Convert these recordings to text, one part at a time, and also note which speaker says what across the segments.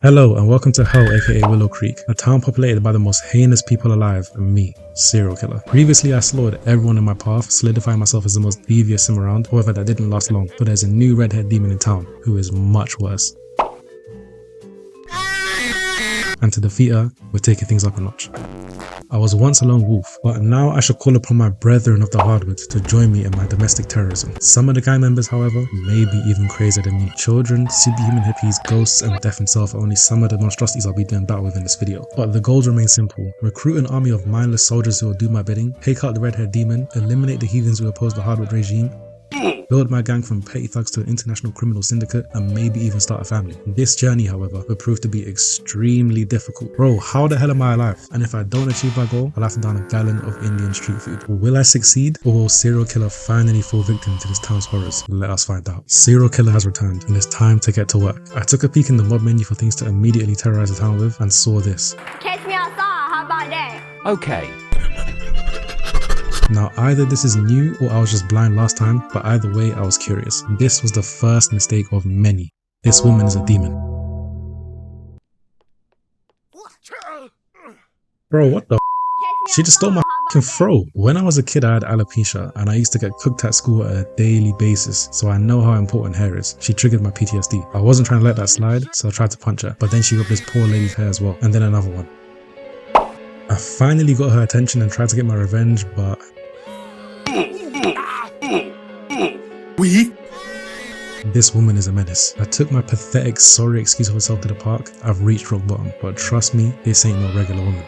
Speaker 1: Hello and welcome to Hell, aka Willow Creek, a town populated by the most heinous people alive, me, serial killer. Previously I slaughtered everyone in my path, solidifying myself as the most devious sim around. However, that didn't last long, but there's a new redhead demon in town who is much worse. And to defeat her, we're taking things up a notch. I was once a lone wolf, but now I should call upon my brethren of the hardwood to join me in my domestic terrorism. Some of the gang members, however, may be even crazier than me. Children, superhuman hippies, ghosts, and death himself are only some of the monstrosities I'll be doing battle with in this video. But the goals remain simple. Recruit an army of mindless soldiers who will do my bidding, take out the redhead demon, eliminate the heathens who oppose the hardwood regime, build my gang from petty thugs to an international criminal syndicate, and maybe even start a family. This journey, however, will prove to be extremely difficult. Bro, how the hell am I alive? And if I don't achieve my goal, I'll have to down a gallon of Indian street food. Will I succeed, or will serial killer finally fall victim to this town's horrors? Let us find out. Serial killer has returned, and it's time to get to work. I took a peek in the mob menu for things to immediately terrorize the town with, and saw this.
Speaker 2: Catch me outside, how about that?
Speaker 3: Okay.
Speaker 1: Now either this is new or I was just blind last time, but either way I was curious. This was the first mistake of many. This woman is a demon. Bro, what the She just stole my throat. When I was a kid I had alopecia and I used to get cooked at school at a daily basis, so I know how important hair is. She triggered my PTSD. I wasn't trying to let that slide, so I tried to punch her, but then she got this poor lady's hair as well, and then another one. I finally got her attention and tried to get my revenge, but this woman is a menace. I took my pathetic sorry excuse of herself to the park. I've reached rock bottom, but trust me, this ain't no regular woman.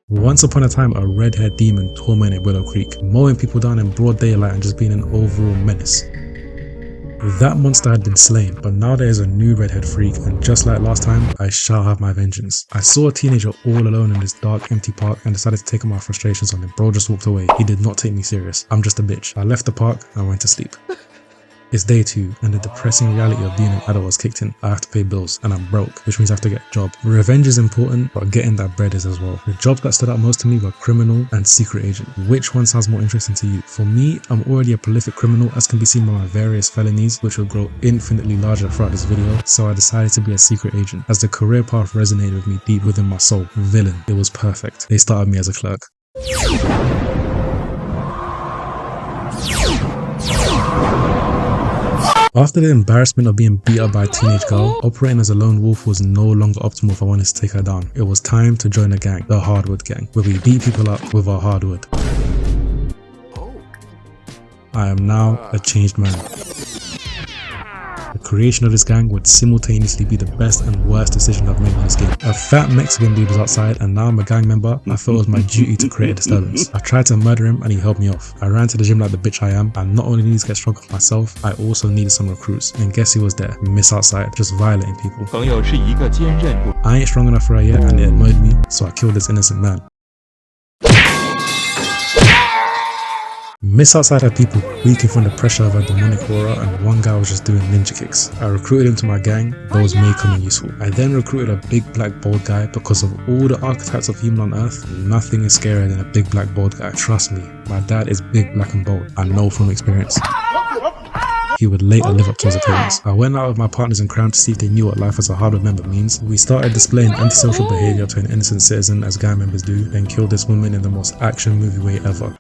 Speaker 1: Once upon a time, a redhead demon tormented Willow Creek, mowing people down in broad daylight and just being an overall menace. That monster had been slain, but now there is a new redhead freak, and just like last time, I shall have my vengeance. I saw a teenager all alone in this dark, empty park and decided to take my frustrations on him. Bro just walked away. He did not take me serious. I'm just a bitch. I left the park and went to sleep. It's day 2 and the depressing reality of being an adult has kicked in. I have to pay bills and I'm broke, which means I have to get a job. Revenge is important, but getting that bread is as well. The jobs that stood out most to me were criminal and secret agent. Which one sounds more interesting to you? For me, I'm already a prolific criminal, as can be seen by my various felonies, which will grow infinitely larger throughout this video, so I decided to be a secret agent, as the career path resonated with me deep within my soul. Villain, it was perfect. They started me as a clerk. After the embarrassment of being beat up by a teenage girl, operating as a lone wolf was no longer optimal if I wanted to take her down. It was time to join a gang, the Hardwood Gang, where we beat people up with our hardwood. I am now a changed man. The creation of this gang would simultaneously be the best and worst decision I've made in this game. A fat Mexican dude was outside and now I'm a gang member. I felt it was my duty to create a disturbance. I tried to murder him and he held me off. I ran to the gym like the bitch I am, and not only needed to get stronger for myself, I also needed some recruits. And guess who was there? Miss outside, just violating people. I ain't strong enough for her yet and it annoyed me, so I killed this innocent man. Miss outside had people weakening from the pressure of a demonic aura, and one guy was just doing ninja kicks. I recruited him to my gang. Those may come in useful. I then recruited a big black bald guy. Because of all the archetypes of human on earth, nothing is scarier than a big black bald guy. Trust me, my dad is big, black and bold. I know from experience. He would later live up to his appearance. I went out with my partners in crime to see if they knew what life as a hardwood member means. We started displaying antisocial behavior to an innocent citizen as gang members do, then killed this woman in the most action movie way ever.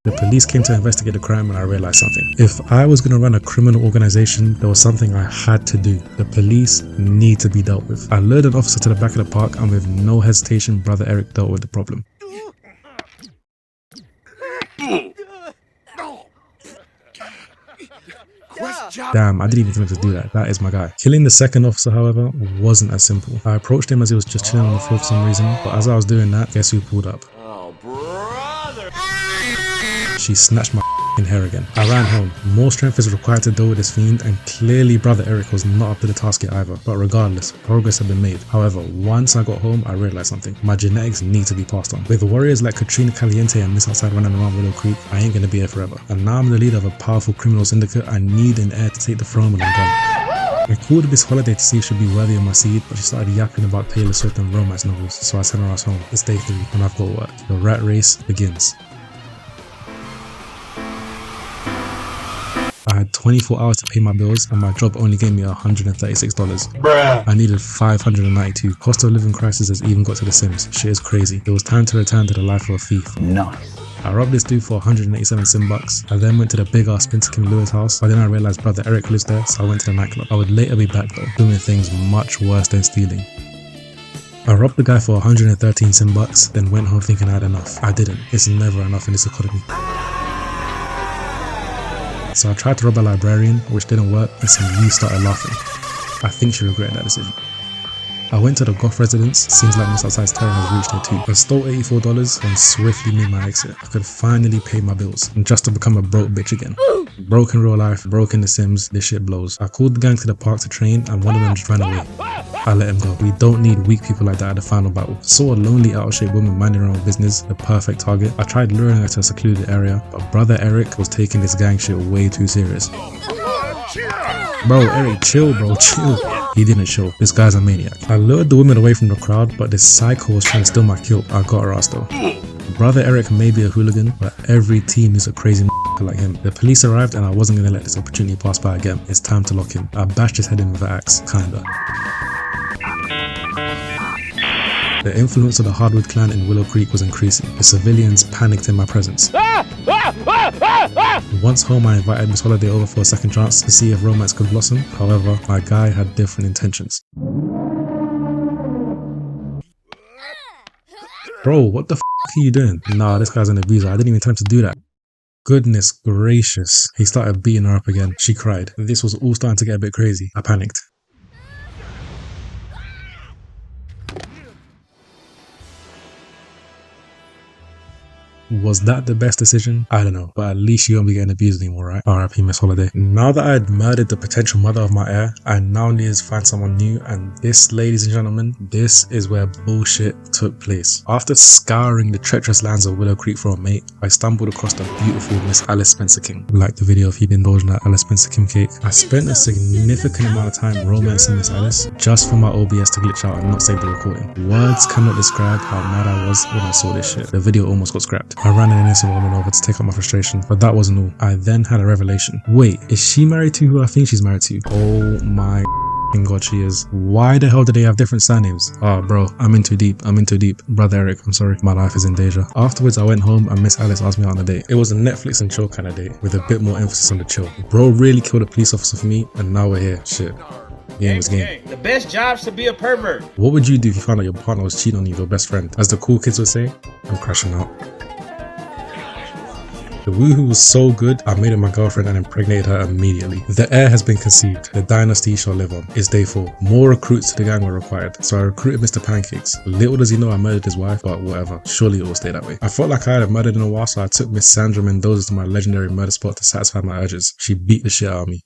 Speaker 1: The police came to investigate the crime and I realized something. If I was going to run a criminal organization, there was something I had to do. The police need to be dealt with. I lured an officer to the back of the park and with no hesitation, Brother Eric dealt with the problem. Damn, I didn't even think to do that. That is my guy. Killing the second officer, however, wasn't as simple. I approached him as he was just chilling on the floor for some reason, but as I was doing that, guess who pulled up?
Speaker 3: Oh, brother!
Speaker 1: She snatched my hair again. I ran home. More strength is required to deal with this fiend, and clearly Brother Eric was not up to the task yet either. But regardless, progress had been made. However, once I got home, I realized something. My genetics need to be passed on. With warriors like Katrina Caliente and Miss outside running around Willow Creek, I ain't gonna be here forever. And now I'm the leader of a powerful criminal syndicate. I need an heir to take the throne when I'm done. I called Miss Holiday to see if she'd be worthy of my seed, but she started yapping about Taylor Swift and romance novels, so I sent her ass home. It's day 3 and I've got work. The rat race begins. I had 24 hours to pay my bills and my job only gave me $136.
Speaker 3: Bruh.
Speaker 1: I needed $592. Cost of living crisis has even got to The Sims. Shit is crazy. It was time to return to the life of a thief.
Speaker 3: Nice.
Speaker 1: I robbed this dude for 187 sim bucks. I then went to the big ass Spencer Kim Lewis house, but then I realized brother Eric lives there, so I went to the nightclub. I would later be back though, doing things much worse than stealing. I robbed the guy for 113 sim bucks, then went home thinking I had enough. I didn't. It's never enough in this economy. So I tried to rob a librarian, which didn't work, and some youth started laughing. I think she regretted that decision. I went to the goth residence. Seems like Miss Outside's terror has reached there too. I stole $84 and swiftly made my exit. I could finally pay my bills, and just to become a broke bitch again. Broke in real life, broke in The Sims, this shit blows. I called the gang to the park to train and one of them just ran away. I let him go. We don't need weak people like that at the final battle. Saw a lonely, out of shape woman minding her own business, the perfect target. I tried luring her to a secluded area, but brother Eric was taking this gang shit way too serious. Bro, Eric, chill bro, chill. He didn't show. This guy's a maniac. I lured the woman away from the crowd, but this psycho was trying to steal my kill. I got her ass though. Brother Eric may be a hooligan, but every team is a crazy like him. The police arrived and I wasn't gonna let this opportunity pass by again. It's time to lock him. I bashed his head in with an axe, kinda. The influence of the Hardwood clan in Willow Creek was increasing. The civilians panicked in my presence. Once home, I invited Miss Holiday over for a second chance to see if romance could blossom. However, my guy had different intentions. Bro, what the f are you doing? Nah, this guy's an abuser. I didn't even tell him to do that. Goodness gracious. He started beating her up again. She cried. This was all starting to get a bit crazy. I panicked. Was that the best decision? I don't know, but at least she won't be getting abused anymore, right? RIP Miss Holiday. Now that I had murdered the potential mother of my heir, I now needed to find someone new, and this, ladies and gentlemen, this is where bullshit took place. After scouring the treacherous lands of Willow Creek for a mate, I stumbled across the beautiful Miss Alice Spencer King. Like the video if you'd indulged in that Alice Spencer Kim cake. I spent a significant amount of time romancing Miss Alice just for my OBS to glitch out and not save the recording. Words cannot describe how mad I was when I saw this shit. The video almost got scrapped. I ran an innocent woman over to take out my frustration, but that wasn't all. I then had a revelation. Wait, is she married to who I think she's married to? Oh my god, she is. Why the hell do they have different surnames? Oh bro, I'm in too deep. Brother Eric, I'm sorry. My life is in danger. Afterwards, I went home and Miss Alice asked me out on a date. It was a Netflix and chill kind of date with a bit more emphasis on the chill. Bro really killed a police officer for me, and now we're here. Shit. Game is game.
Speaker 3: The best job's to be a pervert.
Speaker 1: What would you do if you found out your partner was cheating on you with your best friend? As the cool kids would say, I'm crashing out. The woohoo was so good, I made her my girlfriend and impregnated her immediately. The heir has been conceived. The dynasty shall live on. It's day 4. More recruits to the gang were required, so I recruited Mr. Pancakes. Little does he know I murdered his wife, but whatever. Surely it will stay that way. I felt like I hadn't murdered in a while, so I took Miss Sandra Mendoza to my legendary murder spot to satisfy my urges. She beat the shit out of me.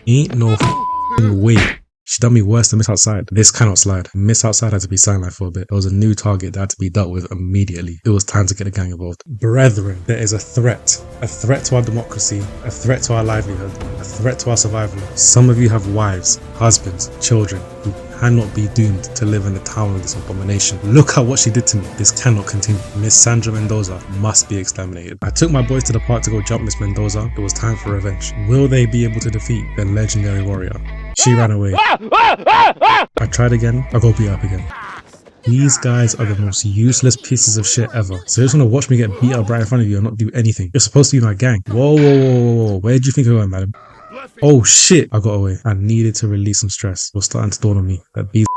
Speaker 1: Ain't no way. She done me worse than Miss Outside. This cannot slide. Miss Outside had to be sidelined for a bit. There was a new target that had to be dealt with immediately. It was time to get the gang involved. Brethren, there is a threat. A threat to our democracy. A threat to our livelihood. A threat to our survival. Some of you have wives, husbands, children who cannot be doomed to live in the town of this abomination. Look at what she did to me. This cannot continue. Miss Sandra Mendoza must be exterminated. I took my boys to the park to go jump Miss Mendoza. It was time for revenge. Will they be able to defeat the legendary warrior? She ran away. I tried again. I got beat up again. These guys are the most useless pieces of shit ever. So you just want to watch me get beat up right in front of you and not do anything. You're supposed to be my gang. Whoa. Where did you think I went, madam? Oh shit, I got away. I needed to release some stress. It was starting to dawn on me that these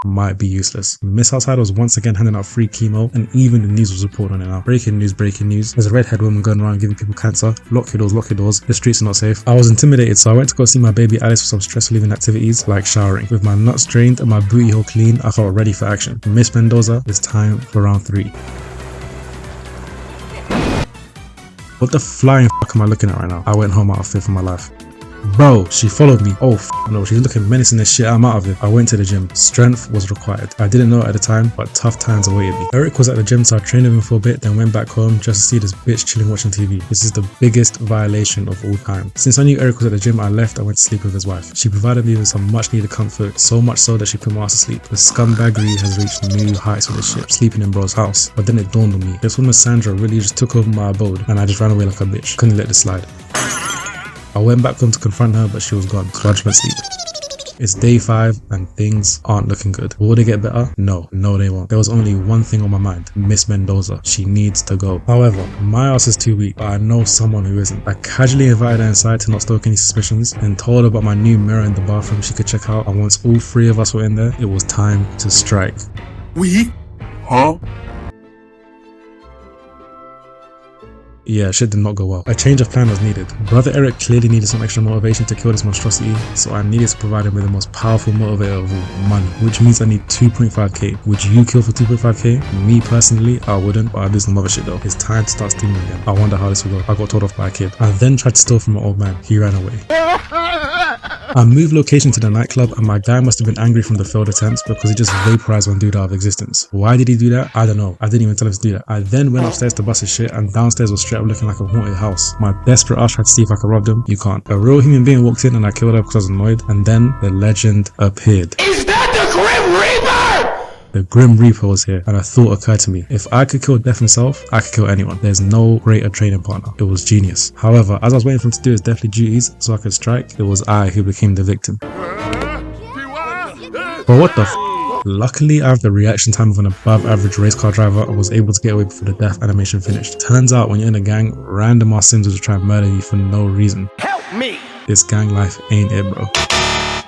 Speaker 1: might be useless. Miss Outside was once again handing out free chemo, and even the news was reporting on it now. Breaking news. There's a redhead woman going around giving people cancer. Lock your doors. The streets are not safe. I was intimidated, so I went to go see my baby Alice for some stress relieving activities like showering. With my nuts drained and my booty hole clean, I felt ready for action. Miss Mendoza, it's time for round 3. What the flying fuck am I looking at right now? I went home out of fear for my life. Bro, she followed me. Oh, no, she's looking menacing as shit. I'm out of it. I went to the gym. Strength was required. I didn't know it at the time, but tough times awaited me. Eric was at the gym, so I trained with him for a bit, then went back home just to see this bitch chilling watching TV. This is the biggest violation of all time. Since I knew Eric was at the gym, I left and went to sleep with his wife. She provided me with some much needed comfort, so much so that she put my ass to sleep. The scumbaggery has reached new heights with this shit, sleeping in bro's house. But then it dawned on me, this woman Sandra really just took over my abode, and I just ran away like a bitch. Couldn't let this slide. I went back home to confront her, but she was gone, so I just went to sleep. It's day 5 and things aren't looking good. Will they get better? No, they won't. There was only one thing on my mind, Miss Mendoza. She needs to go. However, my ass is too weak, but I know someone who isn't. I casually invited her inside to not stoke any suspicions and told her about my new mirror in the bathroom she could check out, and once all 3 of us were in there, it was time to strike.
Speaker 4: Huh?
Speaker 1: Yeah, shit did not go well. A change of plan was needed. Brother Eric clearly needed some extra motivation to kill this monstrosity, so I needed to provide him with the most powerful motivator of all, money, which means I need 2.5k. Would you kill for 2.5k? Me personally, I wouldn't, but I do some other shit though. It's time to start stealing again. I wonder how this will go. I got told off by a kid. I then tried to steal from an old man. He ran away. I moved location to the nightclub, and my guy must have been angry from the failed attempts because he just vaporized one dude out of existence. Why did he do that? I don't know. I didn't even tell him to do that. I then went upstairs to bust his shit, and downstairs was straight up looking like a haunted house. My desperate ass tried to see if I could rob them. You can't. A real human being walked in and I killed her because I was annoyed, and then the legend appeared.
Speaker 4: Is that the Grim Reaper?
Speaker 1: The Grim Reaper was here, and a thought occurred to me. If I could kill Death himself, I could kill anyone. There's no greater training partner. It was genius. However, as I was waiting for him to do his deathly duties so I could strike, it was I who became the victim. But what the f? Luckily, I have the reaction time of an above average race car driver and was able to get away before the death animation finished. Turns out when you're in a gang, random ass Sims will try and murder you for no reason.
Speaker 3: Help me!
Speaker 1: This gang life ain't it, bro.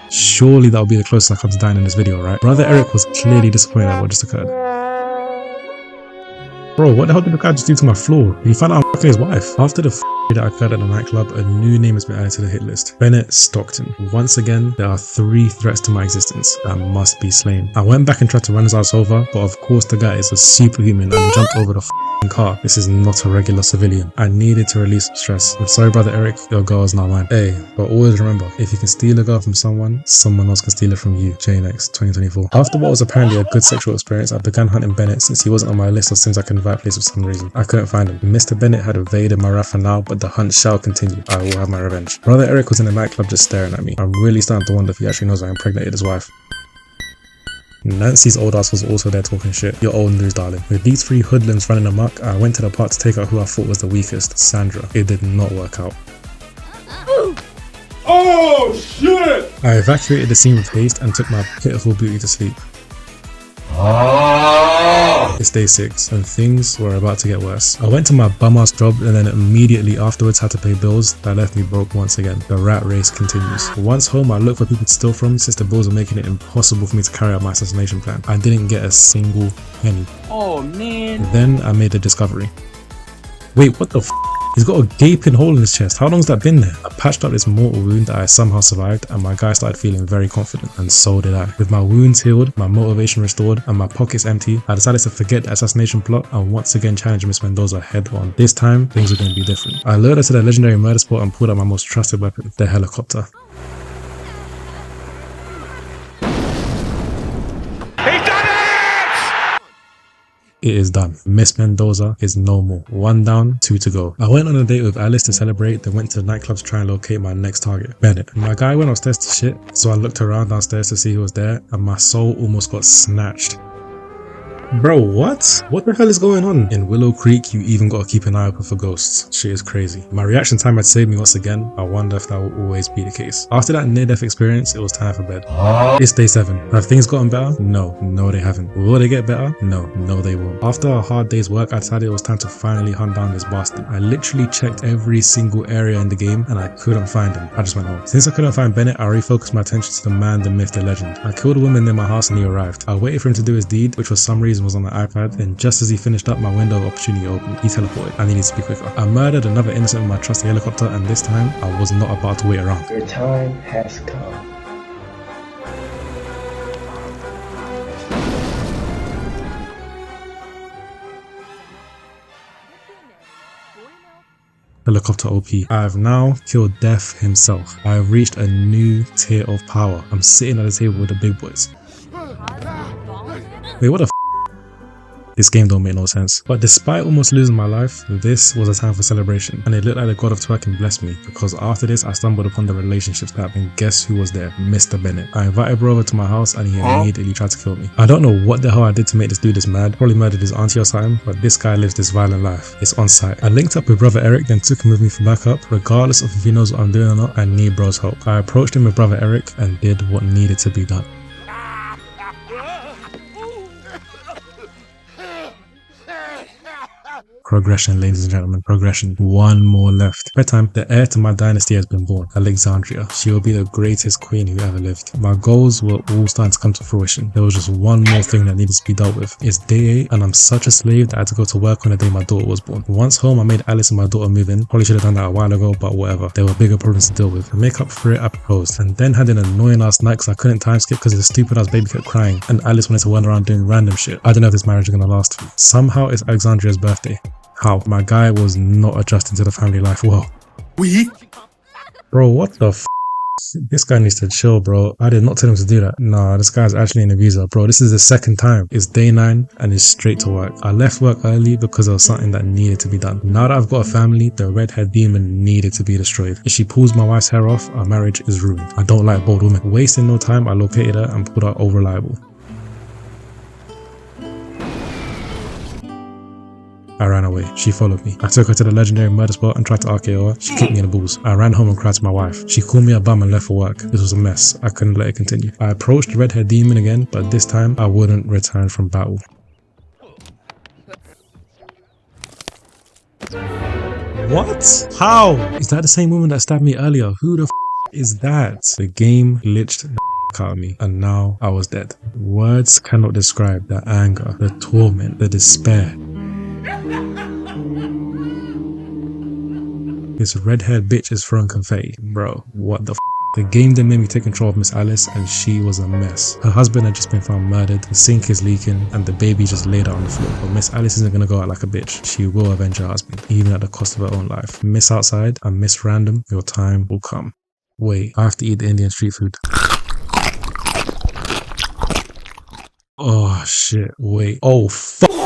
Speaker 1: Surely that'll be the closest I come to dying in this video, right? Brother Eric was clearly disappointed at what just occurred. Bro, what the hell did the guy just do to my floor? He found out I'm fucking his wife. After the that occurred at the nightclub, a new name has been added to the hit list. Bennett Stockton. Once again, there are 3 threats to my existence that must be slain. I went back and tried to run his ass over, but of course the guy is a superhuman and jumped over the car. This is not a regular civilian. I needed to release some stress. I'm sorry, Brother Eric, your girl is not mine. Hey, but always remember, if you can steal a girl from someone else can steal it from you. JNX 2024. After what was apparently a good sexual experience, I began hunting Bennett since he wasn't on my list of Sims I could invite place for some reason. I couldn't find him. Mr. Bennett had evaded my wrath for now, but the hunt shall continue. I will have my revenge. Brother Eric was in the nightclub just staring at me. I'm really starting to wonder if he actually knows I impregnated his wife. Nancy's old ass was also there talking shit. Your old news, darling. With these 3 hoodlums running amok, I went to the park to take out who I thought was the weakest, Sandra. It did not work out.
Speaker 4: Oh shit!
Speaker 1: I evacuated the scene with haste and took my pitiful beauty to sleep. It's day 6 and things were about to get worse. I went to my bum-ass job and then immediately afterwards had to pay bills that left me broke once again. The rat race continues. Once home, I looked for people to steal from since the bills were making it impossible for me to carry out my assassination plan. I didn't get a single penny.
Speaker 3: Oh man.
Speaker 1: Then I made a discovery. Wait, what the f? He's got a gaping hole in his chest. How long's that been there? I patched up this mortal wound that I somehow survived, and my guy started feeling very confident, and so did I. With my wounds healed, my motivation restored, and my pockets empty, I decided to forget the assassination plot and once again challenge Miss Mendoza head on. This time, things are going to be different. I lured her to the legendary murder spot and pulled out my most trusted weapon, the helicopter. It is done. Miss Mendoza is no more. 1 down, 2 to go. I went on a date with Alice to celebrate, then went to the nightclub to try and locate my next target, Bennett. My guy went upstairs to shit, so I looked around downstairs to see who was there, and my soul almost got snatched. Bro, what? What the hell is going on? In Willow Creek, you even gotta keep an eye open for ghosts. Shit is crazy. My reaction time had saved me once again. I wonder if that will always be the case. After that near-death experience, it was time for bed. It's day 7. Have things gotten better? No, they haven't. Will they get better? No, they won't. After a hard day's work, I decided it was time to finally hunt down this bastard. I literally checked every single area in the game and I couldn't find him. I just went home. Since I couldn't find Bennett, I refocused my attention to the man, the myth, the legend. I killed a woman near my house and he arrived. I waited for him to do his deed, which for some reason was on the iPad, and just as he finished up, my window of opportunity opened. He teleported. I needed to be quicker. I murdered another innocent with my trusty helicopter, and this time, I was not about to wait around.
Speaker 5: Your time has come.
Speaker 1: Helicopter OP. I have now killed Death himself. I have reached a new tier of power. I'm sitting at the table with the big boys. Wait, what the f? This game don't make no sense. But despite almost losing my life, this was a time for celebration. And it looked like the god of twerking blessed me, because after this I stumbled upon the relationships tab, and guess who was there? Mr. Bennett. I invited bro over to my house and he immediately tried to kill me. I don't know what the hell I did to make this dude this mad. Probably murdered his auntie or something, but this guy lives this violent life. It's on site. I linked up with brother Eric, then took him with me for backup. Regardless of if he knows what I'm doing or not, I need bro's help. I approached him with brother Eric and did what needed to be done. Progression, ladies and gentlemen, progression. One more left. Bedtime. The heir to my dynasty has been born, Alexandria. She will be the greatest queen who ever lived. My goals were all starting to come to fruition. There was just one more thing that needed to be dealt with. It's day 8 and I'm such a slave that I had to go to work on the day my daughter was born. Once home, I made Alice and my daughter move in. Probably should have done that a while ago, but whatever. There were bigger problems to deal with. To make up for it, I proposed, and then had an annoying ass night because I couldn't time skip because the stupid ass baby kept crying and Alice wanted to run around doing random shit. I don't know if this marriage is gonna last. Somehow it's Alexandria's birthday. How? My guy was not adjusting to the family life well. Bro, what the f? This guy needs to chill, bro. I did not tell him to do that. Nah, this guy's actually in a visa. Bro, this is the second time. It's day 9 and it's straight to work. I left work early because there was something that needed to be done. Now that I've got a family, the redhead demon needed to be destroyed. If she pulls my wife's hair off, our marriage is ruined. I don't like bold women. Wasting no time, I located her and put her over reliable. I ran away. She followed me. I took her to the legendary murder spot and tried to RKO her. She kicked me in the balls. I ran home and cried to my wife. She called me a bum and left for work. This was a mess. I couldn't let it continue. I approached the redhead demon again, but this time I wouldn't return from battle. What? How? Is that the same woman that stabbed me earlier? Who the f is that? The game glitched the out of me and now I was dead. Words cannot describe the anger, the torment, the despair. This redhead bitch is throwing confetti. Bro, what the f? The game then made me take control of Miss Alice and she was a mess. Her husband had just been found murdered, the sink is leaking and the baby just laid out on the floor. But Miss Alice isn't gonna go out like a bitch. She will avenge her husband, even at the cost of her own life. Miss Outside and Miss Random, your time will come. Wait, I have to eat the Indian street food. Oh shit, wait. Oh fuck.